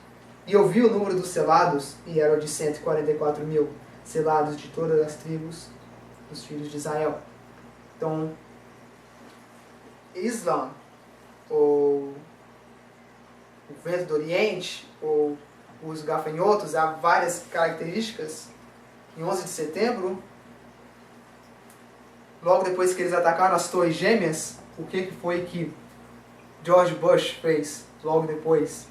E eu vi o número dos selados, e era de 144.000, selados de todas as tribos dos filhos de Israel. Então, Islã, ou o vento do Oriente, ou os gafanhotos, há várias características. Em 11 de setembro, logo depois que eles atacaram as Torres Gêmeas, o que foi que George Bush fez logo depois?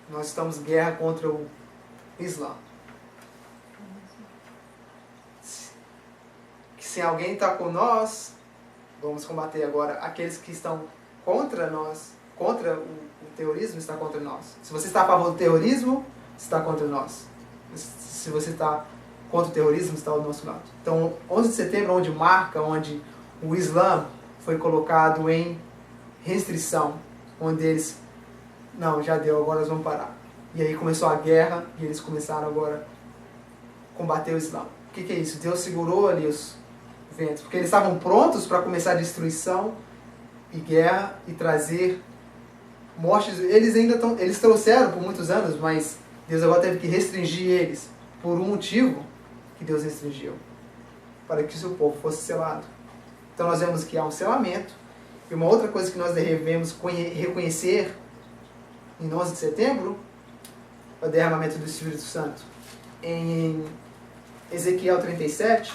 Nós estamos em guerra contra o Islã. Que se alguém está com nós, vamos combater agora. Aqueles que estão contra nós, contra o terrorismo, está contra nós. Se você está a favor do terrorismo, está contra nós. Se você está contra o terrorismo, está ao nosso lado. Então, 11 de setembro, onde marca, onde o Islã foi colocado em restrição, onde eles, não, já deu, agora nós vamos parar. E aí começou a guerra, e eles começaram agora a combater o Islã. O que é isso? Deus segurou ali os ventos, porque eles estavam prontos para começar a destruição e guerra e trazer mortes. Eles trouxeram por muitos anos, mas Deus agora teve que restringir eles por um motivo que Deus restringiu, para que o seu povo fosse selado. Então nós vemos que há um selamento. E uma outra coisa que nós devemos reconhecer em 11 de setembro é o derramamento do Espírito Santo. Em Ezequiel 37,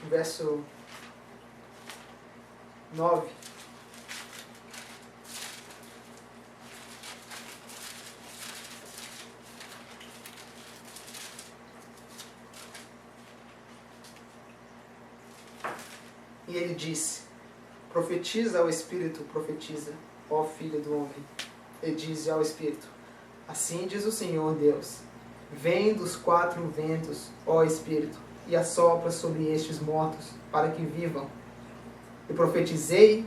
verso 9. E ele disse: profetiza ao Espírito, profetiza, ó Filho do homem. E diz ao Espírito: assim diz o Senhor Deus: vem dos 4 ventos, ó Espírito, e assopra sobre estes mortos, para que vivam. E profetizei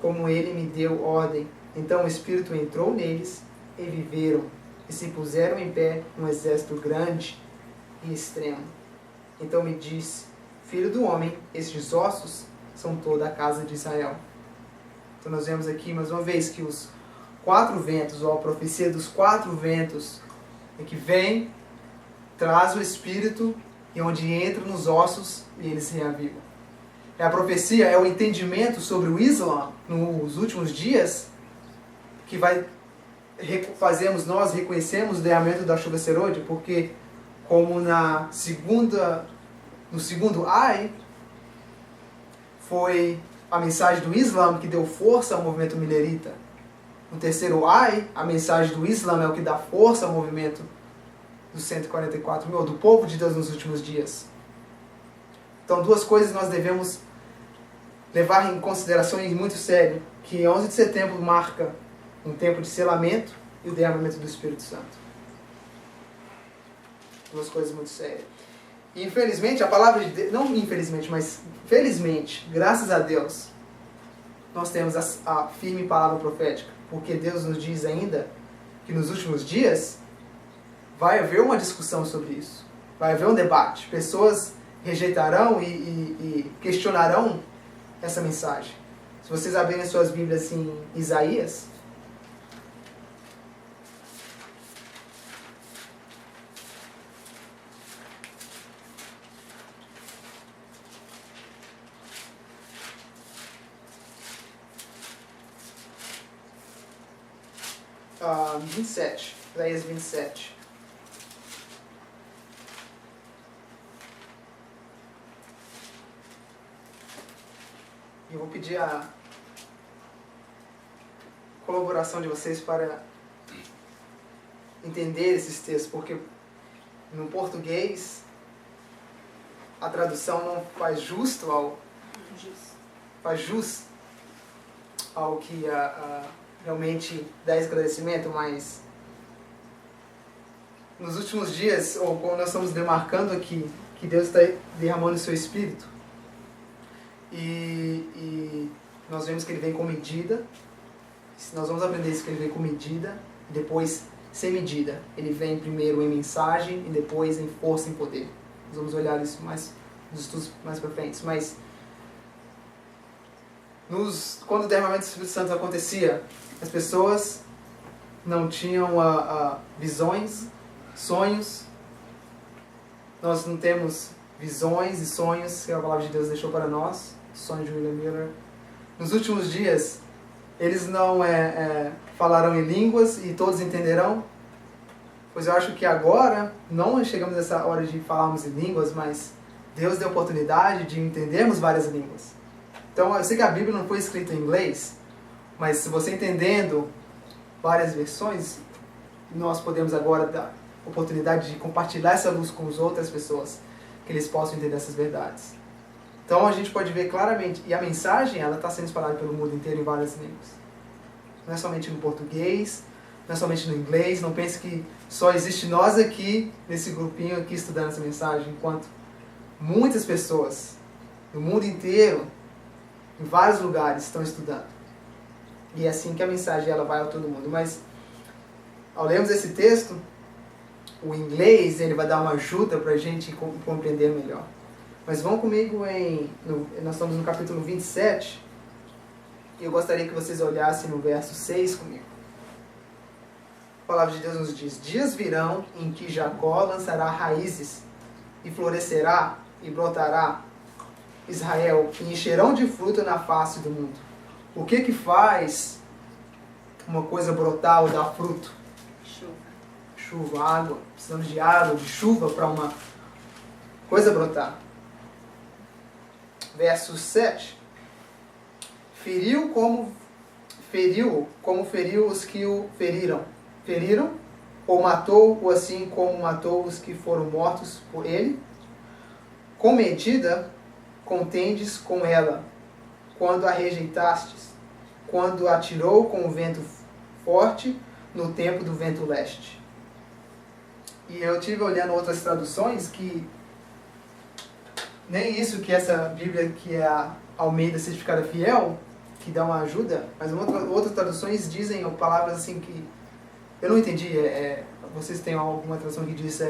como ele me deu ordem. Então o Espírito entrou neles, e viveram, e se puseram em pé um exército grande e extremo. Então me disse: filho do homem, estes ossos são toda a casa de Israel. Então nós vemos aqui mais uma vez que os 4 ventos, ou a profecia dos 4 ventos, é que vem, traz o Espírito, e onde entra nos ossos e eles se reavivam. A profecia é o entendimento sobre o Islã nos últimos dias, que vai fazemos nós reconhecemos o derramamento da chuva serôdia, porque como no segundo Ai, foi a mensagem do Islã que deu força ao movimento milerita. No terceiro Ai, a mensagem do Islã é o que dá força ao movimento dos 144.000, do povo de Deus nos últimos dias. Então, 2 coisas nós devemos levar em consideração e muito sério, que 11 de setembro marca um tempo de selamento e o derramamento do Espírito Santo. 2 coisas muito sérias. E infelizmente, a palavra de Deus, não infelizmente, mas felizmente, graças a Deus, nós temos a firme palavra profética, porque Deus nos diz ainda que nos últimos dias vai haver uma discussão sobre isso, vai haver um debate, pessoas rejeitarão e questionarão essa mensagem. Se vocês abrirem suas Bíblias em Isaías, Isaías 27. E eu vou pedir a colaboração de vocês para entender esses textos, porque no português a tradução não faz justo faz jus ao que realmente dá esclarecimento, mas nos últimos dias, ou como nós estamos demarcando aqui, que Deus está derramando o seu Espírito, e nós vemos que Ele vem com medida. Nós vamos aprender isso, que Ele vem com medida, e depois sem medida. Ele vem primeiro em mensagem, e depois em força e em poder. Nós vamos olhar isso mais nos estudos mais para frente, mas quando o derramamento do Espírito Santo acontecia, as pessoas não tinham visões, sonhos. Nós não temos visões e sonhos que a palavra de Deus deixou para nós, sonhos de William Miller. Nos últimos dias, eles não falarão em línguas e todos entenderão, pois eu acho que agora não chegamos nessa hora de falarmos em línguas, mas Deus deu a oportunidade de entendermos várias línguas. Então, eu sei que a Bíblia não foi escrita em inglês, mas se você entendendo várias versões, nós podemos agora dar a oportunidade de compartilhar essa luz com as outras pessoas, que eles possam entender essas verdades. Então, a gente pode ver claramente, e a mensagem ela está sendo espalhada pelo mundo inteiro em várias línguas. Não é somente no português, não é somente no inglês. Não pense que só existe nós aqui, nesse grupinho aqui, estudando essa mensagem, enquanto muitas pessoas no mundo inteiro, em vários lugares, estão estudando. E é assim que a mensagem ela vai a todo mundo. Mas, ao lermos esse texto, o inglês ele vai dar uma ajuda para a gente compreender melhor. Mas vão comigo nós estamos no capítulo 27, e eu gostaria que vocês olhassem no verso 6 comigo. A palavra de Deus nos diz: dias virão em que Jacó lançará raízes, e florescerá e brotará Israel, e encherão de fruto na face do mundo. O que faz uma coisa brotar ou dar fruto? Chuva, água. Precisamos de água, de chuva para uma coisa brotar. Verso 7. Feriu como feriu os que o feriram, ou matou-o assim como matou os que foram mortos por ele. Com medida contendes com ela, quando a rejeitastes, quando atirou com o vento forte no tempo do vento leste. E eu estive olhando outras traduções que nem isso que essa Bíblia que é a Almeida Certificada Fiel, que dá uma ajuda, mas outras traduções dizem palavras assim que eu não entendi. Vocês têm alguma tradução que diz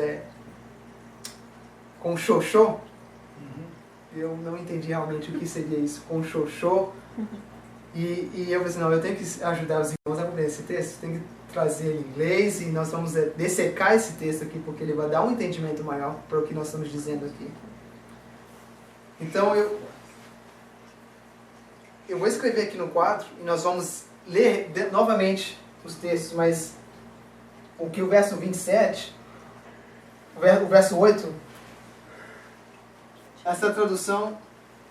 com xoxô? Eu não entendi realmente o que seria isso, com xoxô. E eu falei assim, não, eu tenho que ajudar os irmãos a compreender esse texto, tenho que trazer ele em inglês, e nós vamos dessecar esse texto aqui, porque ele vai dar um entendimento maior para o que nós estamos dizendo aqui. Então eu vou escrever aqui no quadro, e nós vamos ler novamente os textos, mas o verso 27, o verso 8, essa tradução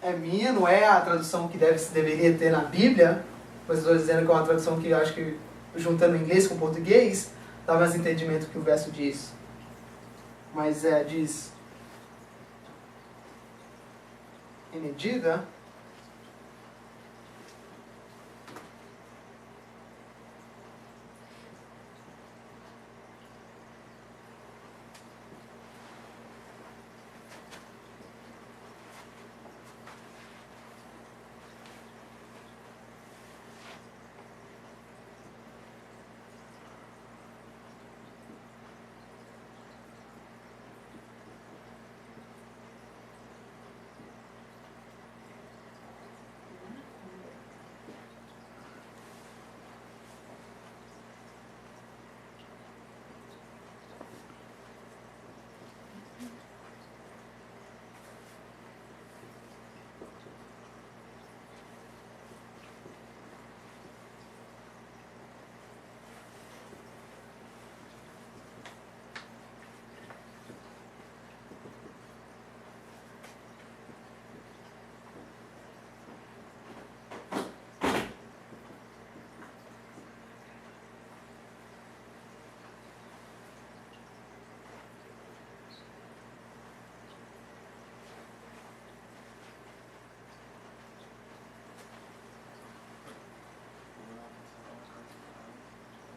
é minha, não é a tradução que deveria ter na Bíblia, mas estou dizendo que é uma tradução que eu acho que, juntando inglês com português, dá mais entendimento do que o verso diz. Mas diz: em medida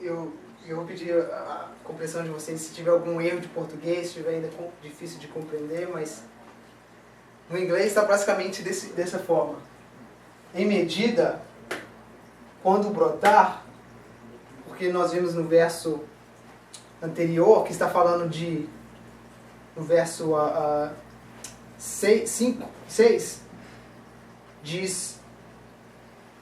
eu vou pedir a compreensão de vocês se tiver algum erro de português, se estiver ainda difícil de compreender, mas no inglês está basicamente dessa forma. Em medida, quando brotar, porque nós vimos no verso anterior, que está falando no verso 6, diz: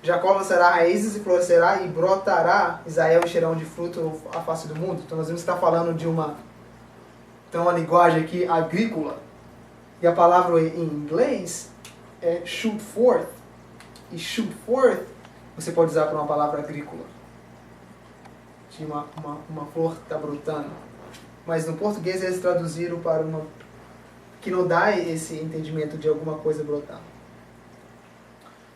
Jacó lançará raízes e florescerá, e brotará Israel encherão de fruto a face do mundo. Então nós vemos que está falando de uma linguagem aqui agrícola. E a palavra em inglês é shoot forth. E shoot forth você pode usar para uma palavra agrícola. De uma flor que está brotando. Mas no português eles traduziram para uma que não dá esse entendimento de alguma coisa brotar.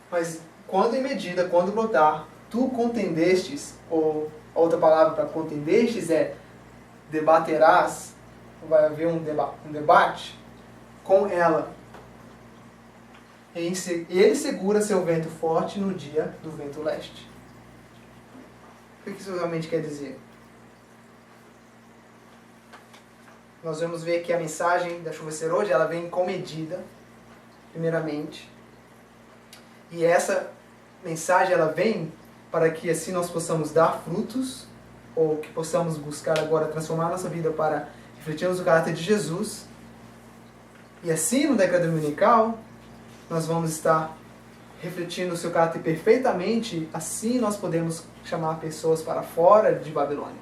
Mas quando em medida, quando brotar, tu contendestes, ou outra palavra para contendestes é debaterás, vai haver um debate com ela. E ele segura seu vento forte no dia do vento leste. O que isso realmente quer dizer? Nós vamos ver que a mensagem da chuva ser hoje, ela vem com medida, primeiramente. E essa mensagem, ela vem para que assim nós possamos dar frutos, ou que possamos buscar agora transformar nossa vida para refletirmos o caráter de Jesus. E assim, no década dominical, nós vamos estar refletindo o seu caráter perfeitamente. Assim nós podemos chamar pessoas para fora de Babilônia.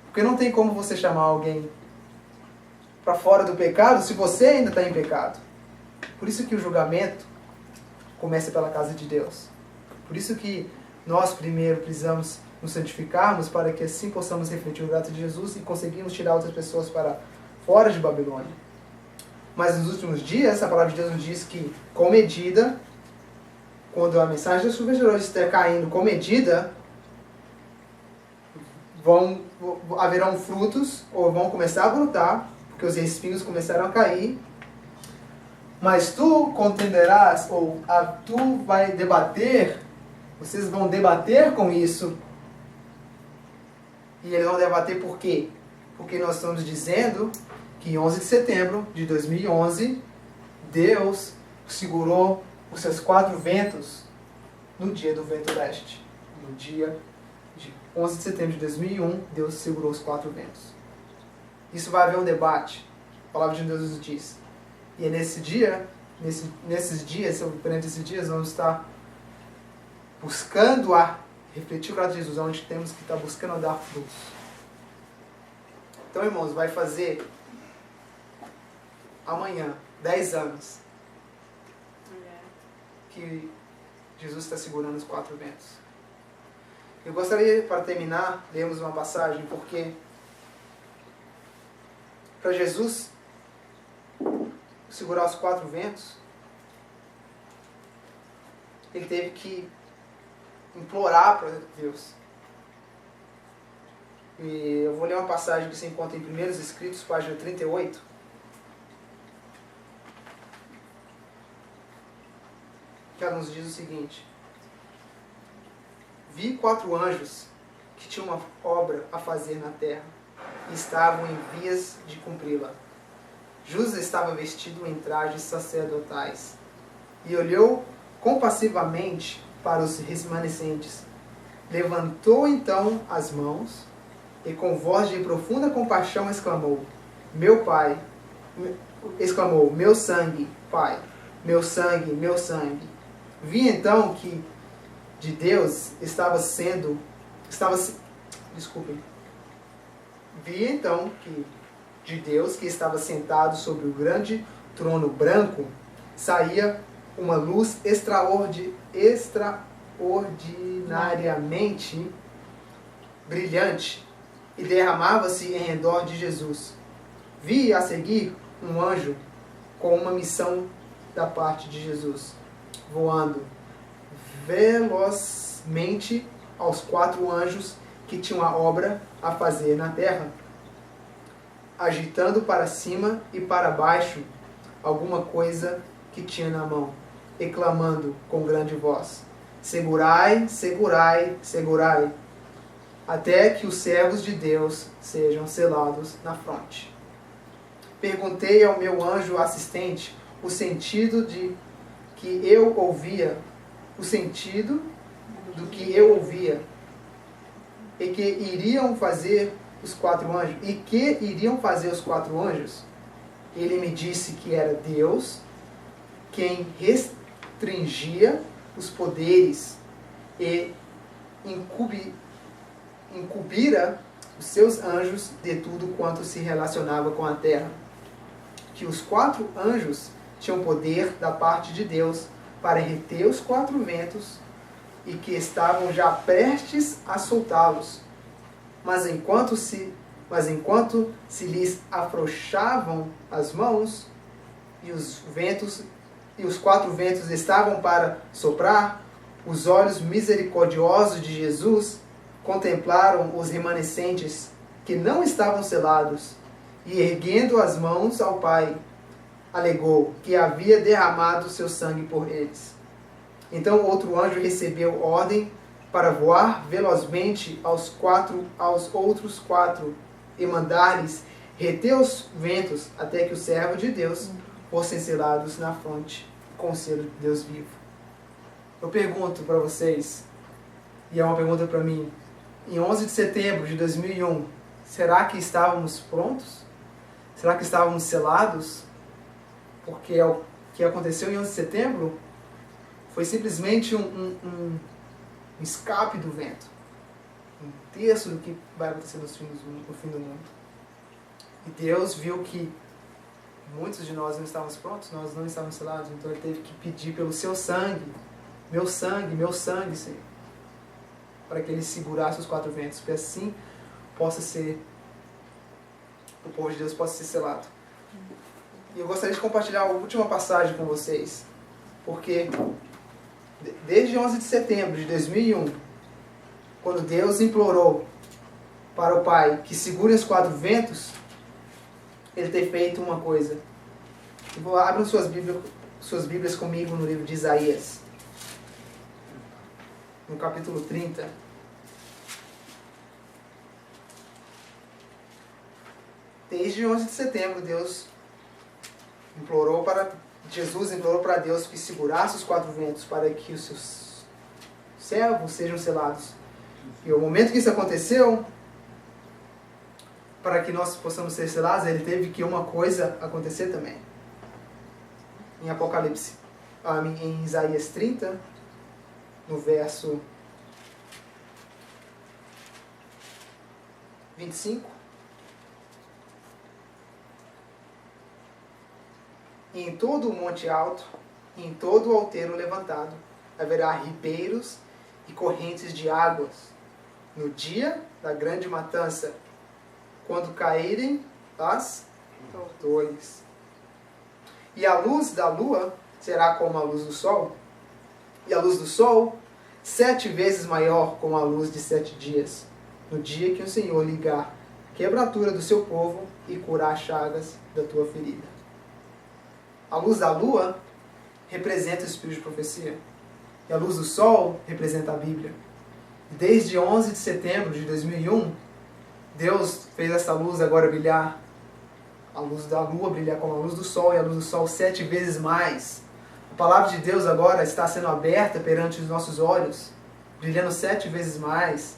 Porque não tem como você chamar alguém para fora do pecado se você ainda está em pecado. Por isso que o julgamento começa pela casa de Deus. Por isso que nós primeiro precisamos nos santificarmos para que assim possamos refletir o caráter de Jesus e conseguirmos tirar outras pessoas para fora de Babilônia. Mas nos últimos dias, a palavra de Deus nos diz que, com medida, quando a mensagem da chuva de hoje estiver caindo com medida, haverão frutos, ou vão começar a brotar, porque os espinhos começaram a cair. Mas tu contenderás, ou tu vai debater, vocês vão debater com isso. E eles vão debater por quê? Porque nós estamos dizendo que em 11 de setembro de 2011, Deus segurou os seus 4 ventos no dia do vento leste. No dia de 11 de setembro de 2001, Deus segurou os 4 ventos. Isso vai haver um debate. A palavra de Deus nos diz. E é nesses dias, durante esses dias, vamos estar buscando refletir o caráter de Jesus, onde temos que estar buscando dar frutos. Então, irmãos, vai fazer amanhã 10 anos que Jesus está segurando os 4 ventos. Eu gostaria, para terminar, lermos uma passagem, porque para Jesus segurar os 4 ventos, ele teve que implorar para Deus. E eu vou ler uma passagem que se encontra em Primeiros Escritos, página 38. Que ela nos diz o seguinte: Vi 4 anjos que tinham uma obra a fazer na terra e estavam em vias de cumpri-la. Jesus estava vestido em trajes sacerdotais e olhou compassivamente para os remanescentes. Levantou então as mãos e com voz de profunda compaixão exclamou: Meu Pai, meu sangue, Pai, meu sangue, meu sangue. Vi então que de Deus Vi então que de Deus, que estava sentado sobre o grande trono branco, saía uma luz extraordinariamente brilhante e derramava-se em redor de Jesus. Vi a seguir um anjo com uma missão da parte de Jesus, voando velozmente aos 4 anjos que tinham a obra a fazer na terra, agitando para cima e para baixo alguma coisa que tinha na mão, e clamando com grande voz: Segurai, segurai, segurai até que os servos de Deus sejam selados na fronte. Perguntei ao meu anjo assistente o sentido do que eu ouvia, e que iriam fazer os 4 anjos. E que iriam fazer os 4 anjos? Ele me disse que era Deus quem restringia os poderes e incumbira os seus anjos de tudo quanto se relacionava com a terra. Que os 4 anjos tinham poder da parte de Deus para reter os 4 ventos e que estavam já prestes a soltá-los. Mas enquanto se lhes afrouxavam as mãos e os 4 ventos estavam para soprar, os olhos misericordiosos de Jesus contemplaram os remanescentes que não estavam selados e, erguendo as mãos ao Pai, alegou que havia derramado seu sangue por eles. Então outro anjo recebeu ordem para voar velozmente aos outros 4 e mandar-lhes reter os ventos até que o servo de Deus fossem selados na fronte com o selo de Deus vivo. Eu pergunto para vocês, e é uma pergunta para mim, em 11 de setembro de 2001, será que estávamos prontos? Será que estávamos selados? Porque o que aconteceu em 11 de setembro foi simplesmente um escape do vento. Um terço do que vai acontecer no fim do mundo. E Deus viu que muitos de nós não estávamos prontos, nós não estávamos selados, então Ele teve que pedir pelo seu sangue, meu sangue, Senhor, para que Ele segurasse os 4 ventos, para assim possa ser, o povo de Deus possa ser selado. E eu gostaria de compartilhar a última passagem com vocês, porque desde 11 de setembro de 2001, quando Deus implorou para o Pai que segure os 4 ventos, Ele tem feito uma coisa. Abram suas Bíblias comigo no livro de Isaías, no capítulo 30. Desde 11 de setembro, Jesus implorou para Deus que segurasse os 4 ventos para que os seus servos sejam selados. E o momento que isso aconteceu, para que nós possamos ser selados, Ele teve que uma coisa acontecer também. Em Isaías 30, no verso 25, e em todo o monte alto, e em todo o outeiro levantado, haverá ribeiros e correntes de águas, no dia da grande matança, quando caírem as torres. E a luz da lua será como a luz do sol, e a luz do sol 7 vezes maior como a luz de 7 dias, no dia que o Senhor ligar a quebratura do seu povo e curar as chagas da tua ferida. A luz da lua representa o espírito de profecia, e a luz do sol representa a Bíblia. Desde 11 de setembro de 2001, Deus fez essa luz agora brilhar, a luz da lua brilhar como a luz do sol, e a luz do sol 7 vezes mais. A palavra de Deus agora está sendo aberta perante os nossos olhos, brilhando 7 vezes mais,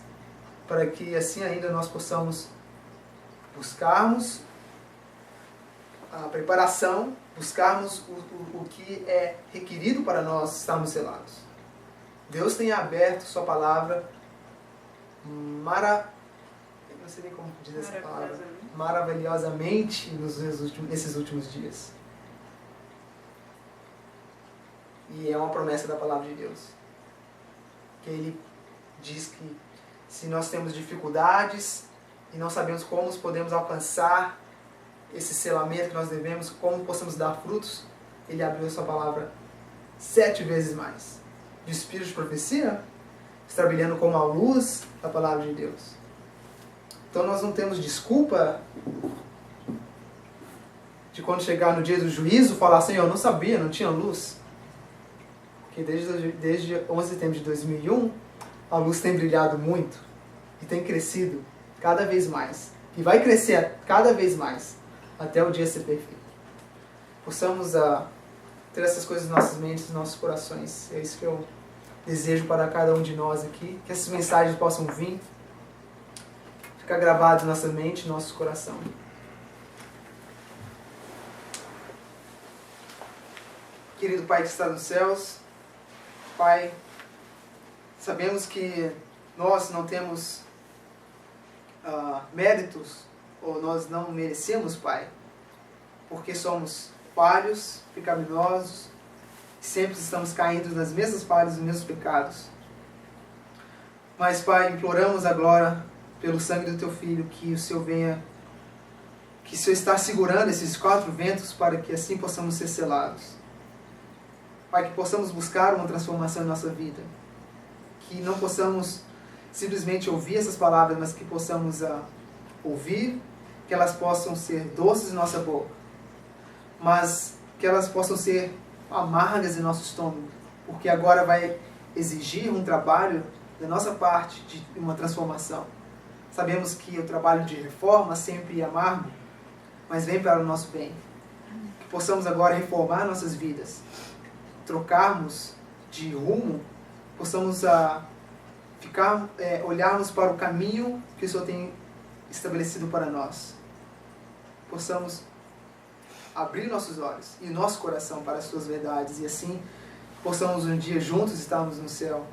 para que assim ainda nós possamos buscarmos a preparação, buscarmos o que é requerido para nós estarmos selados. Deus tem aberto sua palavra não sei nem como dizer essa palavra, maravilhosamente nesses últimos dias. E é uma promessa da palavra de Deus, que Ele diz que se nós temos dificuldades e não sabemos como podemos alcançar esse selamento que nós devemos, como possamos dar frutos, Ele abriu a sua palavra 7 vezes mais. De espírito de profecia está brilhando como a luz da palavra de Deus. Então nós não temos desculpa de quando chegar no dia do juízo falar assim, eu não sabia, não tinha luz. Porque desde 11 de setembro de 2001 a luz tem brilhado muito. e tem crescido cada vez mais. E vai crescer cada vez mais até o dia ser perfeito. Possamos ter essas coisas em nossas mentes, em nossos corações. É isso que eu desejo para cada um de nós aqui. Que essas mensagens possam vir, ficar gravadas em nossa mente, em nosso coração. Querido Pai que está nos céus, Pai, sabemos que nós não temos méritos, ou nós não merecemos, Pai, porque somos falhos, pecaminosos, sempre estamos caindo nas mesmas falhas, nos mesmos pecados. Mas, Pai, imploramos agora, pelo sangue do Teu Filho, que o Senhor venha, que o Senhor está segurando esses 4 ventos para que assim possamos ser selados. Pai, que possamos buscar uma transformação em nossa vida. Que não possamos simplesmente ouvir essas palavras, mas que possamos ouvir, que elas possam ser doces em nossa boca, mas que elas possam ser amargas em nosso estômago, porque agora vai exigir um trabalho da nossa parte de uma transformação. Sabemos que o trabalho de reforma sempre é amargo, mas vem para o nosso bem. Que possamos agora reformar nossas vidas, trocarmos de rumo, possamos olharmos para o caminho que o Senhor tem estabelecido para nós. Possamos abrir nossos olhos e nosso coração para as Suas verdades, e assim possamos um dia juntos estarmos no céu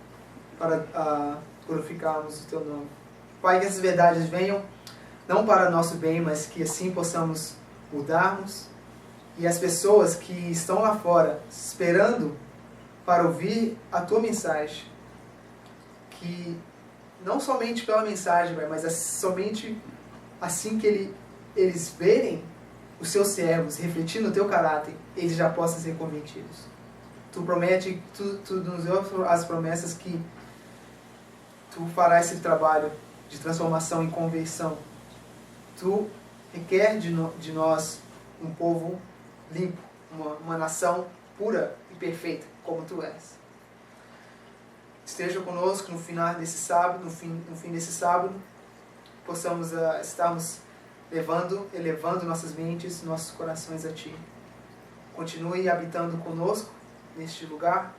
para glorificarmos o Teu nome. Pai, que essas verdades venham não para nosso bem, mas que assim possamos mudarmos, e as pessoas que estão lá fora esperando para ouvir a Tua mensagem, que não somente pela mensagem, mas somente assim que eles verem os Seus servos refletindo o Teu caráter, eles já possam ser convertidos. Tu promete, tu nos deu as promessas que Tu farás esse trabalho de transformação e conversão. Tu requer de nós um povo limpo, uma nação pura e perfeita, como Tu és. Esteja conosco no final desse sábado, no fim desse sábado, possamos estarmos elevando nossas mentes, nossos corações a Ti. Continue habitando conosco neste lugar,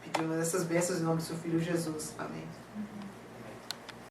pedindo essas bênçãos em nome do Seu Filho Jesus. Amém.